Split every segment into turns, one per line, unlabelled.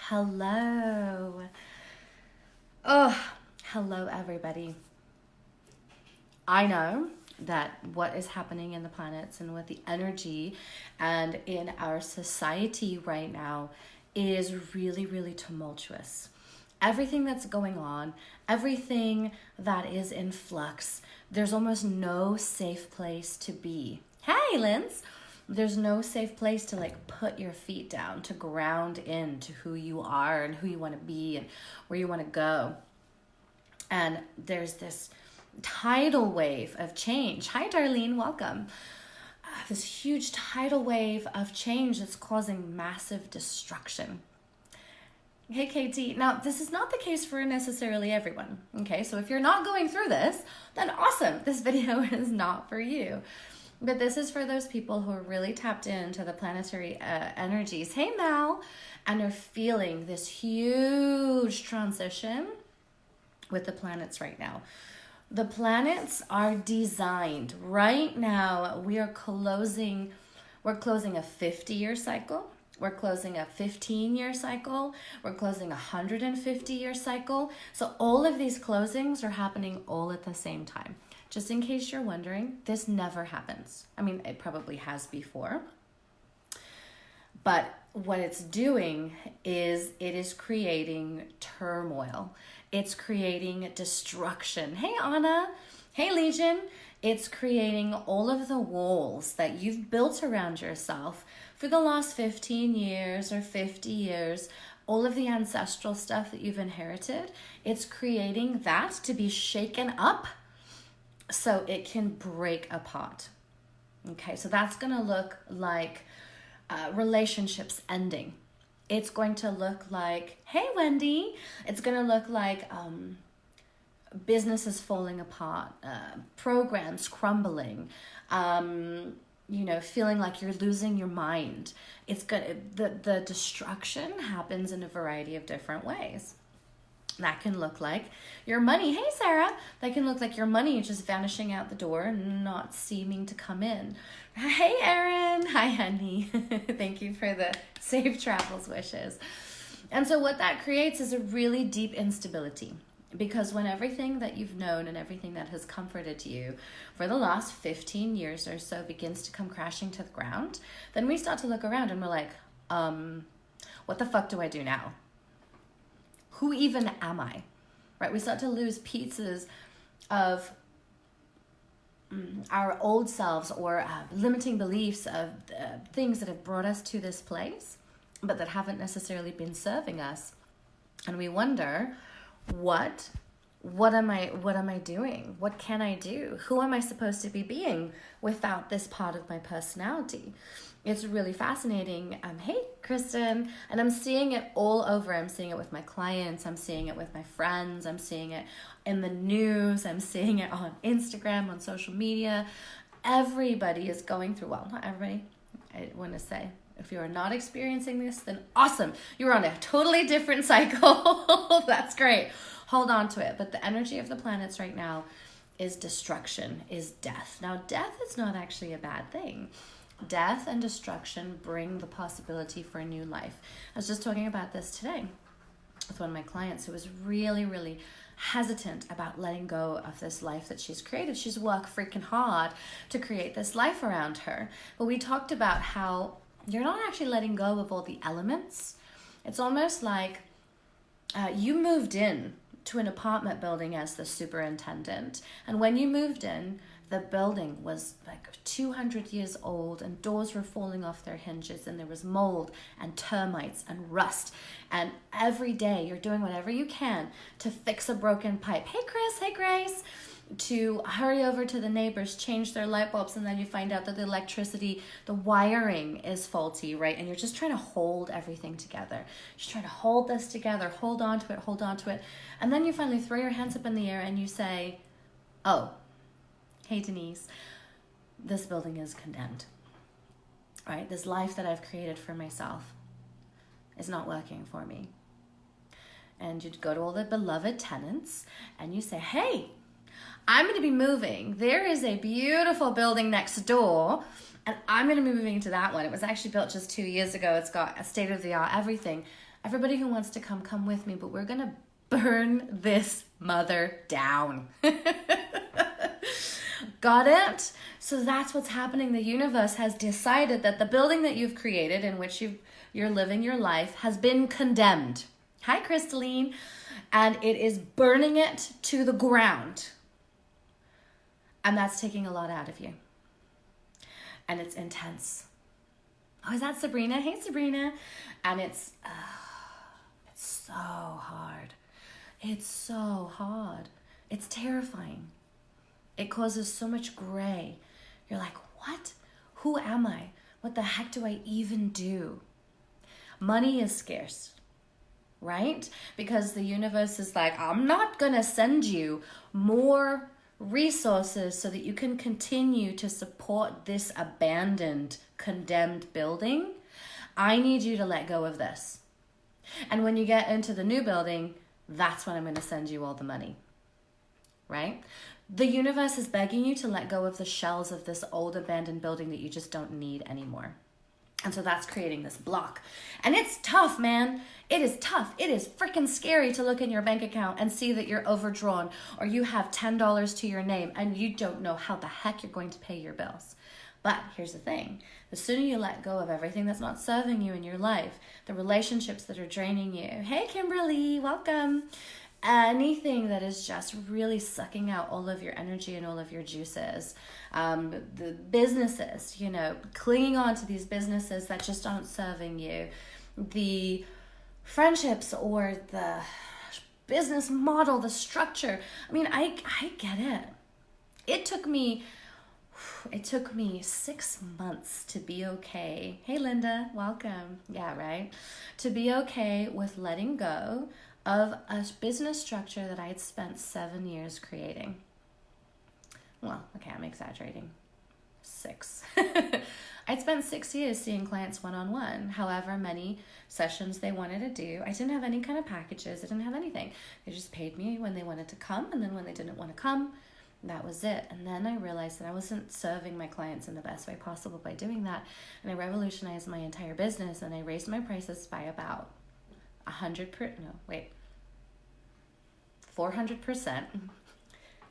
Hello. Oh, hello, everybody. I know that what is happening in the planets and with the energy and in our society right now is really, really tumultuous. Everything that's going on, everything that is in flux, there's almost no safe place to be. Hey, Linz. There's no safe place to put your feet down, to ground into who you are and who you want to be and where you want to go. And there's this tidal wave of change. Hi, Darlene, welcome. This huge tidal wave of change that's causing massive destruction. Hey, KT. Now, this is not the case for necessarily everyone. Okay, so if you're not going through this, then awesome. This video is not for you. But this is for those people who are really tapped into the planetary energies. Hey, Mal. And are feeling this huge transition with the planets right now. The planets are designed right now. We're closing a 50-year cycle. We're closing a 15-year cycle. We're closing a 150-year cycle. So all of these closings are happening all at the same time. Just in case you're wondering, this never happens. I mean, it probably has before. But what it's doing is it is creating turmoil. It's creating destruction. Hey, Anna. Hey, Legion. It's creating all of the walls that you've built around yourself for the last 15 years or 50 years, all of the ancestral stuff that you've inherited. It's creating that to be shaken up so it can break apart. Okay, so that's going to look like relationships ending. It's going to look like, hey, Wendy. It's going to look like businesses falling apart, programs crumbling, feeling like you're losing your mind. The destruction happens in a variety of different ways. That can look like your money. Hey, Sarah. That can look like your money just vanishing out the door and not seeming to come in. Hey, Erin. Hi, honey. Thank you for the safe travels wishes. And so what that creates is a really deep instability. Because when everything that you've known and everything that has comforted you for the last 15 years or so begins to come crashing to the ground, then we start to look around and we're like, what the fuck do I do now? Who even am I? Right? We start to lose pieces of our old selves or limiting beliefs of things that have brought us to this place, but that haven't necessarily been serving us. And we wonder, what am I doing? What can I do? Who am I supposed to be being without this part of my personality? It's really fascinating. Hey, Kristen. And I'm seeing it all over. I'm seeing it with my clients. I'm seeing it with my friends. I'm seeing it in the news. I'm seeing it on Instagram, on social media. Everybody is going through, well, not everybody. I want to say, if you are not experiencing this, then awesome. You're on a totally different cycle. That's great. Hold on to it. But the energy of the planets right now is destruction, is death. Now, death is not actually a bad thing. Death and destruction bring the possibility for a new life. I was just talking about this today with one of my clients who was really, really hesitant about letting go of this life that she's created. She's worked freaking hard to create this life around her. But we talked about how you're not actually letting go of all the elements. It's almost like you moved in to an apartment building as the superintendent. And when you moved in, the building was like 200 years old and doors were falling off their hinges and there was mold and termites and rust. And every day you're doing whatever you can to fix a broken pipe. Hey, Chris. Hey, Grace. To hurry over to the neighbors, change their light bulbs, and then you find out that the electricity, the wiring is faulty, right? And you're just trying to hold everything together. Just trying to hold this together, hold on to it. And then you finally throw your hands up in the air and you say, oh, hey, Denise, this building is condemned, right? This life that I've created for myself is not working for me. And you'd go to all the beloved tenants and you say, hey, I'm going to be moving. There is a beautiful building next door, and I'm going to be moving to that one. It was actually built just 2 years ago. It's got a state-of-the-art everything. Everybody who wants to come with me, but we're going to burn this mother down. Got it? So that's what's happening. The universe has decided that the building that you've created in which you're living your life has been condemned. Hi, Crystalline. And it is burning it to the ground. And that's taking a lot out of you. And it's intense. Oh, is that Sabrina? Hey, Sabrina. And it's so hard. It's so hard. It's terrifying. It causes so much gray. You're like, what? Who am I? What the heck do I even do? Money is scarce, right? Because the universe is like, I'm not going to send you more resources so that you can continue to support this abandoned, condemned building. I need you to let go of this. And when you get into the new building, that's when I'm going to send you all the money, right? The universe is begging you to let go of the shells of this old abandoned building that you just don't need anymore. And so that's creating this block. And it's tough, man. It is tough. It is freaking scary to look in your bank account and see that you're overdrawn or you have $10 to your name and you don't know how the heck you're going to pay your bills. But here's the thing. The sooner you let go of everything that's not serving you in your life, the relationships that are draining you. Hey, Kimberly, welcome. Anything that is just really sucking out all of your energy and all of your juices. The businesses, clinging on to these businesses that just aren't serving you. The friendships or the business model, the structure. I mean, I get it. It took me 6 months to be okay. Hey, Linda, welcome. Yeah, right. To be okay with letting go of a business structure that I had spent 7 years creating. Well, okay, I'm exaggerating. 6. I'd spent 6 years seeing clients one-on-one, however many sessions they wanted to do. I didn't have any kind of packages. I didn't have anything. They just paid me when they wanted to come, and then when they didn't want to come, that was it. And then I realized that I wasn't serving my clients in the best way possible by doing that. And I revolutionized my entire business, and I raised my prices by about 400%.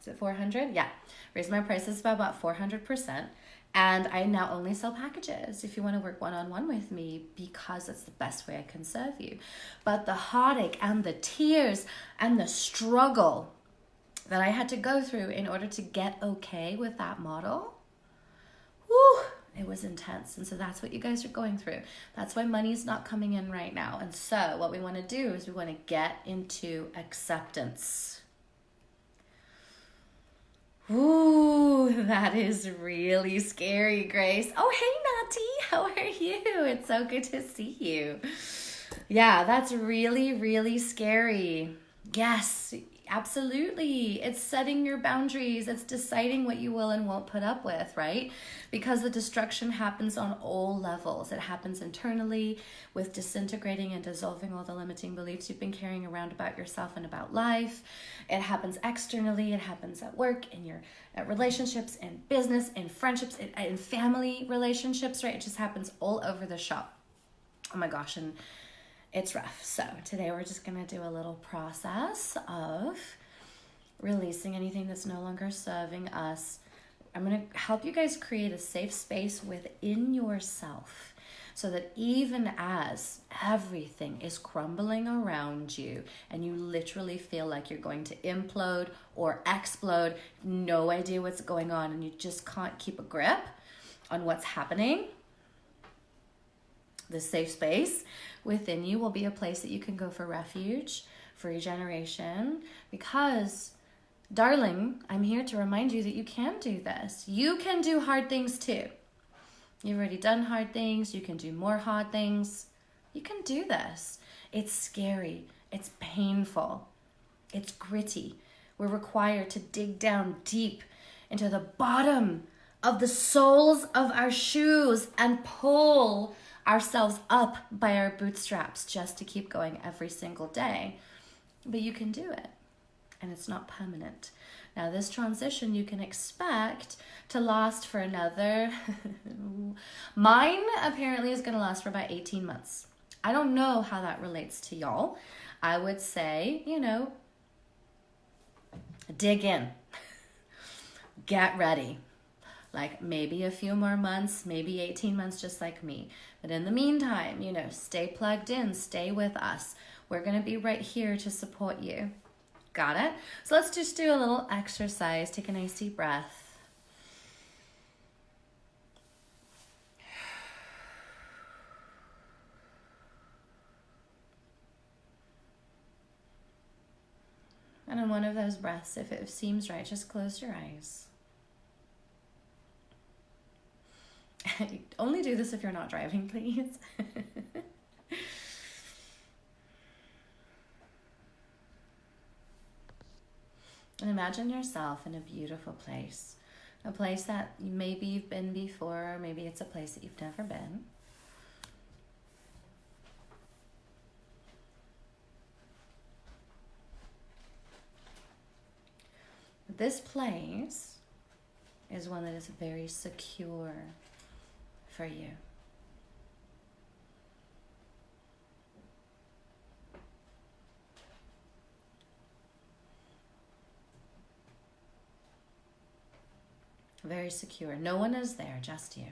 Is it 400? Yeah. Raised my prices by about 400%. And I now only sell packages if you want to work one-on-one with me, because that's the best way I can serve you. But the heartache and the tears and the struggle that I had to go through in order to get okay with that model, whew, it was intense. And so that's what you guys are going through. That's why money's not coming in right now. And so what we want to do is we want to get into acceptance. Ooh, that is really scary, Grace. Oh, hey, Natty, how are you? It's so good to see you. Yeah, that's really, really scary. Yes, absolutely. It's setting your boundaries. It's deciding what you will and won't put up with, right? Because the destruction happens on all levels. It happens internally with disintegrating and dissolving all the limiting beliefs you've been carrying around about yourself and about life. It happens externally. It happens at work, in your relationships, in business, in friendships, in family relationships, right? It just happens all over the shop. Oh my gosh. And it's rough. So today we're just going to do a little process of releasing anything that's no longer serving us. I'm going to help you guys create a safe space within yourself so that even as everything is crumbling around you and you literally feel like you're going to implode or explode, no idea what's going on, and you just can't keep a grip on what's happening, the safe space within you will be a place that you can go for refuge, for regeneration, because, darling, I'm here to remind you that you can do this. You can do hard things too. You've already done hard things. You can do more hard things. You can do this. It's scary. It's painful. It's gritty. We're required to dig down deep into the bottom of the soles of our shoes and pull ourselves up by our bootstraps just to keep going every single day. But you can do it, and it's not permanent. Now, this transition you can expect to last for another, mine apparently is going to last for about 18 months. I don't know how that relates to y'all. I would say, dig in. Get ready. Like maybe a few more months, maybe 18 months, just like me. But in the meantime, stay plugged in, stay with us. We're going to be right here to support you. Got it? So let's just do a little exercise. Take a nice deep breath. And in one of those breaths, if it seems right, just close your eyes. Only do this if you're not driving, please. And imagine yourself in a beautiful place. A place that maybe you've been before, or maybe it's a place that you've never been. This place is one that is very secure for you. Very secure. No one is there, just you.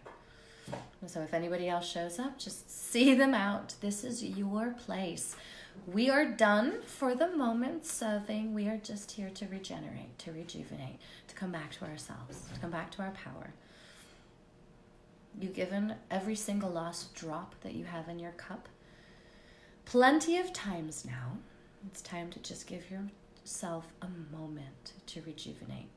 So if anybody else shows up, just see them out. This is your place. We are done for the moment serving. We are just here to regenerate, to rejuvenate, to come back to ourselves, to come back to our power. You've given every single lost drop that you have in your cup plenty of times now. It's time to just give yourself a moment to rejuvenate.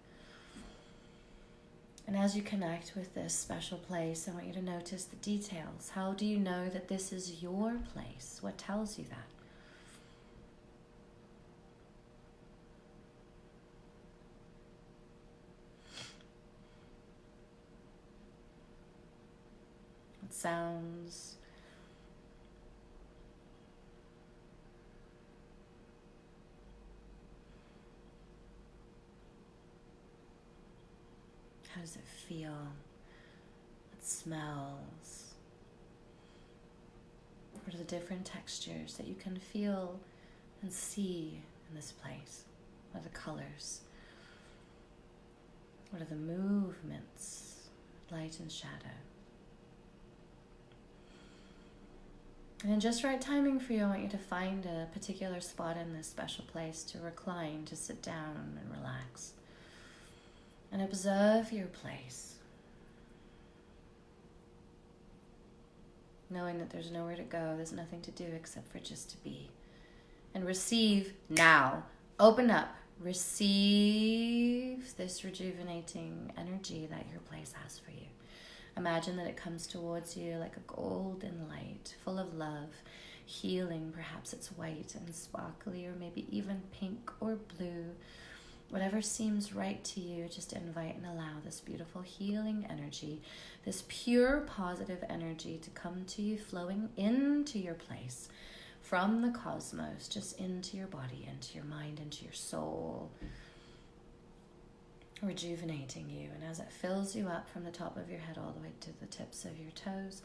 And as you connect with this special place, I want you to notice the details. How do you know that this is your place? What tells you that? What sounds? How does it feel? What smells? What are the different textures that you can feel and see in this place? What are the colors? What are the movements, light and shadow? And in just right timing for you, I want you to find a particular spot in this special place to recline, to sit down and relax. And observe your place, knowing that there's nowhere to go, there's nothing to do except for just to be. And receive now. Open up. Receive this rejuvenating energy that your place has for you. Imagine that it comes towards you like a golden light, full of love, healing. Perhaps it's white and sparkly, or maybe even pink or blue. Whatever seems right to you, just invite and allow this beautiful healing energy, this pure positive energy to come to you, flowing into your place from the cosmos, just into your body, into your mind, into your soul, rejuvenating you. And as it fills you up from the top of your head all the way to the tips of your toes,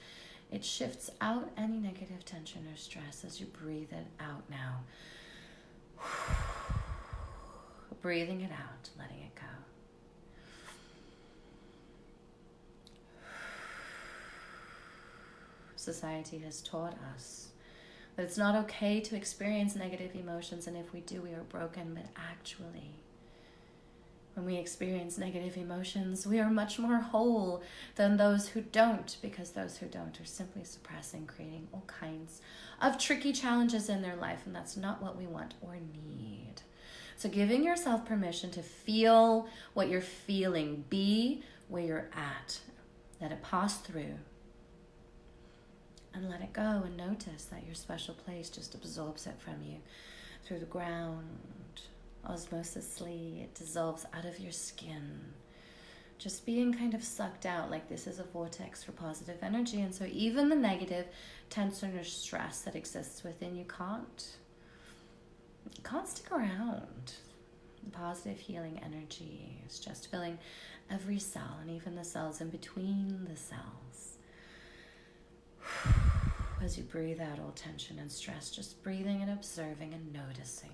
it shifts out any negative tension or stress as you breathe it out now. Breathing it out, letting it go. Society has taught us that it's not okay to experience negative emotions, and if we do, we are broken. But actually, when we experience negative emotions, we are much more whole than those who don't, because those who don't are simply suppressing, creating all kinds of tricky challenges in their life, and that's not what we want or need. So giving yourself permission to feel what you're feeling, be where you're at, let it pass through, and let it go, and notice that your special place just absorbs it from you through the ground, osmosisly. It dissolves out of your skin, just being kind of sucked out, like this is a vortex for positive energy. And so even the negative tension or stress that exists within you can't stick around. The positive healing energy is just filling every cell, and even the cells in between the cells, as you breathe out all tension and stress, just breathing and observing and noticing.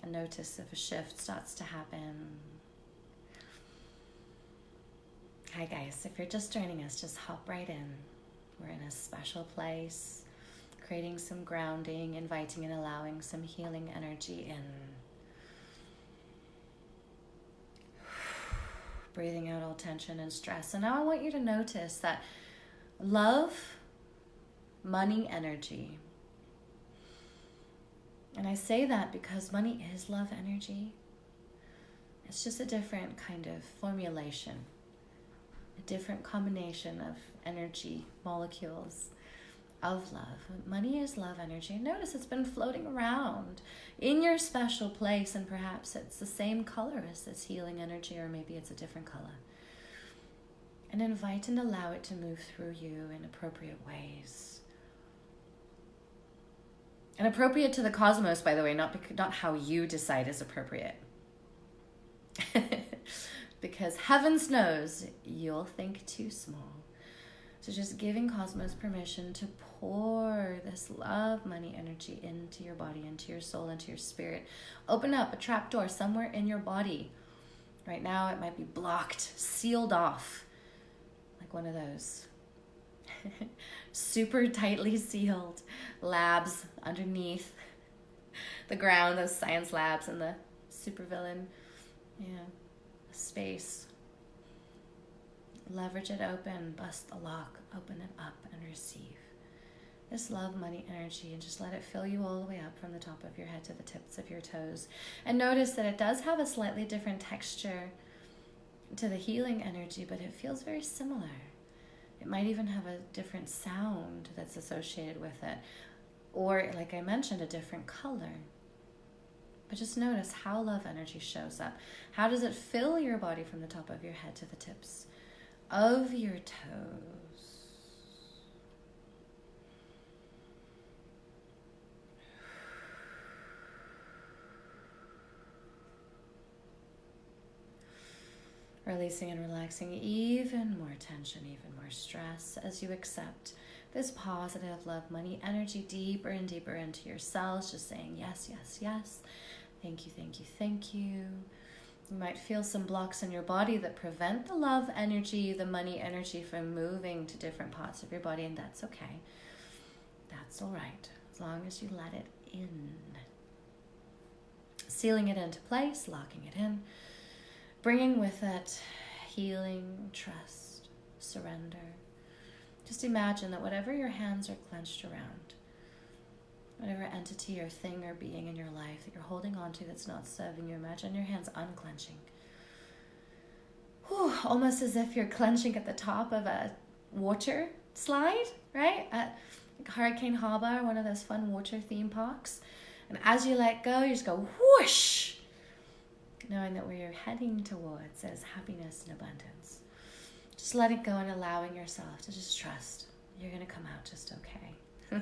And notice if a shift starts to happen. Hi guys, if you're just joining us, just hop right in. We're in a special place, creating some grounding, inviting and allowing some healing energy in. Breathing out all tension and stress. And now I want you to notice that love, money, energy. And I say that because money is love energy. It's just a different kind of formulation, a different combination of energy molecules of love. Money is love energy. And notice it's been floating around in your special place, and perhaps it's the same color as this healing energy, or maybe it's a different color. And invite and allow it to move through you in appropriate ways. And appropriate to the cosmos, by the way, not how you decide is appropriate. Because heavens knows you'll think too small. So just giving cosmos permission to pour this love, money, energy into your body, into your soul, into your spirit. Open up a trap door somewhere in your body. Right now it might be blocked, sealed off, like one of those super tightly sealed labs underneath the ground, those science labs and the supervillain, space. Leverage it open, bust the lock, open it up and receive this love, money, energy, and just let it fill you all the way up from the top of your head to the tips of your toes. And notice that it does have a slightly different texture to the healing energy, but it feels very similar. It might even have a different sound that's associated with it, or like I mentioned, a different color. But just notice how love energy shows up. How does it fill your body from the top of your head to the tips of your toes? Releasing and relaxing even more tension, even more stress as you accept this positive love, money, energy deeper and deeper into your cells, just saying yes, yes, yes. Thank you, thank you, thank you. You might feel some blocks in your body that prevent the love energy, the money energy from moving to different parts of your body, and that's okay. That's all right, as long as you let it in. Sealing it into place, locking it in, bringing with it healing, trust, surrender. Just imagine that whatever your hands are clenched around, whatever entity or thing or being in your life that you're holding on to that's not serving you, imagine your hands unclenching. Whew, almost as if you're clenching at the top of a water slide, right? At Hurricane Harbor, one of those fun water theme parks. And as you let go, you just go whoosh, knowing that where you're heading towards is happiness and abundance. Just letting go and allowing yourself to just trust you're going to come out just okay.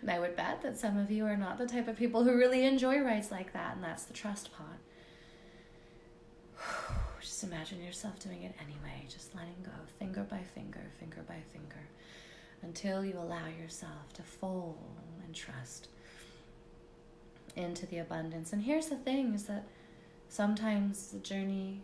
And I would bet that some of you are not the type of people who really enjoy rides like that, and that's the trust part. Just imagine yourself doing it anyway, just letting go, finger by finger, finger by finger, until you allow yourself to fall and trust into the abundance. And here's the thing, is that sometimes the journey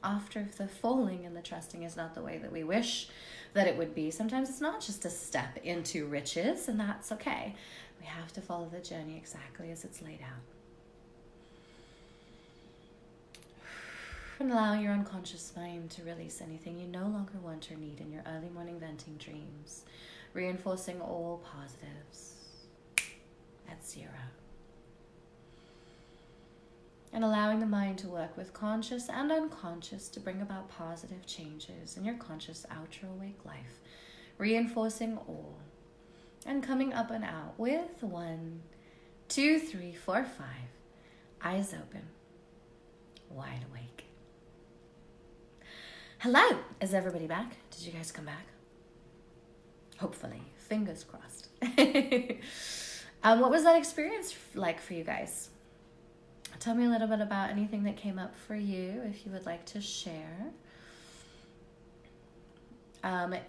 after the falling and the trusting is not the way that we wish that it would be. Sometimes it's not just a step into riches, and that's okay. We have to follow the journey exactly as it's laid out. And allowing your unconscious mind to release anything you no longer want or need in your early morning venting dreams, reinforcing all positives at 0. And allowing the mind to work with conscious and unconscious to bring about positive changes in your conscious outer awake life, reinforcing all, and coming up and out with 1, 2, 3, 4, 5, eyes open, wide awake. Hello, is everybody back? Did you guys come back? Hopefully, fingers crossed. What was that experience like for you guys? Tell me a little bit about anything that came up for you, if you would like to share.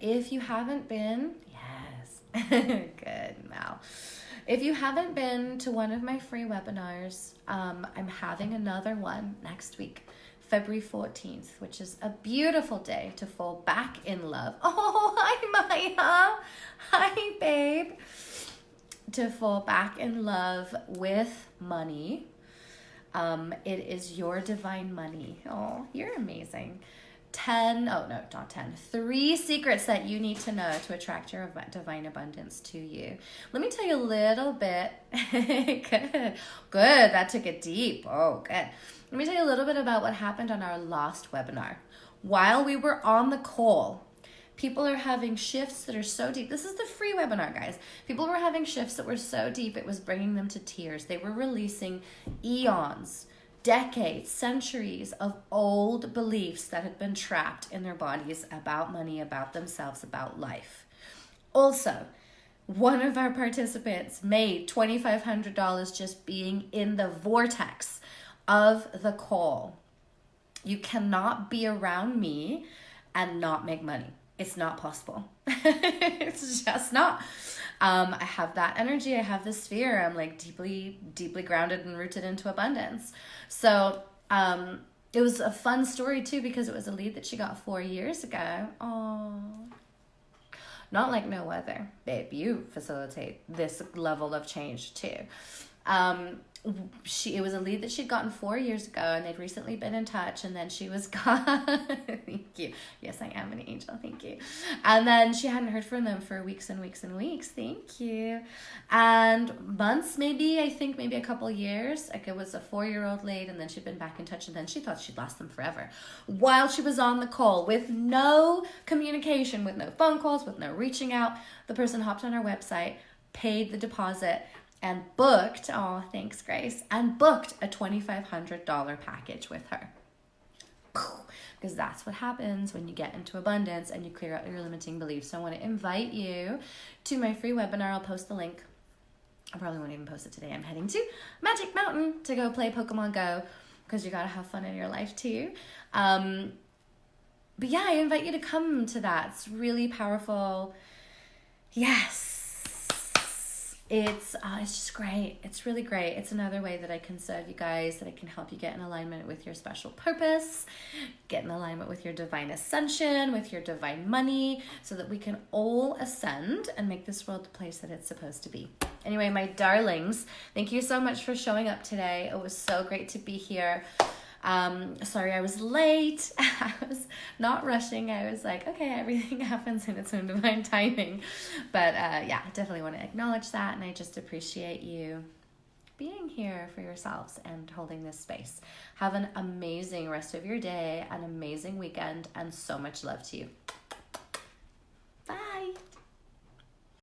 If you haven't been, yes, good, Mal. If you haven't been to one of my free webinars, I'm having another one next week, February 14th, which is a beautiful day to fall back in love. Oh, hi, Maya. Hi, babe. To fall back in love with money. It is your divine money. Oh, you're amazing. 3 secrets that you need to know to attract your divine abundance to you. Let me tell you a little bit. Good. That took it deep. Oh, good. Let me tell you a little bit about what happened on our last webinar. While we were on the call, people are having shifts that are so deep. This is the free webinar, guys. People were having shifts that were so deep, it was bringing them to tears. They were releasing eons, decades, centuries of old beliefs that had been trapped in their bodies about money, about themselves, about life. Also, one of our participants made $2,500 just being in the vortex of the call. You cannot be around me and not make money. It's not possible. It's just not. I have that energy. I have this sphere. I'm like deeply, deeply grounded and rooted into abundance. So it was a fun story too, because it was a lead that she got 4 years ago. Oh, not like no other. Babe, you facilitate this level of change too. It was a lead that she'd gotten 4 years ago, and they'd recently been in touch, and then she was gone. Thank you. Yes, I am an angel. Thank you. And then she hadn't heard from them for weeks and weeks and weeks. Thank you. And months, maybe a couple years. Like, it was a 4-year-old lead, and then she'd been back in touch, and then she thought she'd lost them forever. While she was on the call, with no communication, with no phone calls, with no reaching out, the person hopped on our website, paid the deposit, and booked, oh, thanks, Grace, and booked a $2,500 package with her. Because that's what happens when you get into abundance and you clear out your limiting beliefs. So I want to invite you to my free webinar. I'll post the link. I probably won't even post it today. I'm heading to Magic Mountain to go play Pokemon Go, because you got to have fun in your life too. But yeah, I invite you to come to that. It's really powerful. Yes. It's just great. It's really great. It's another way that I can serve you guys, that I can help you get in alignment with your special purpose, get in alignment with your divine ascension, with your divine money, so that we can all ascend and make this world the place that it's supposed to be. Anyway, my darlings, thank you so much for showing up today. It was so great to be here. Sorry I was late. I was not rushing. I was like, okay, everything happens in its own divine timing. But yeah, I definitely want to acknowledge that, and I just appreciate you being here for yourselves and holding this space. Have an amazing rest of your day, an amazing weekend, and so much love to you.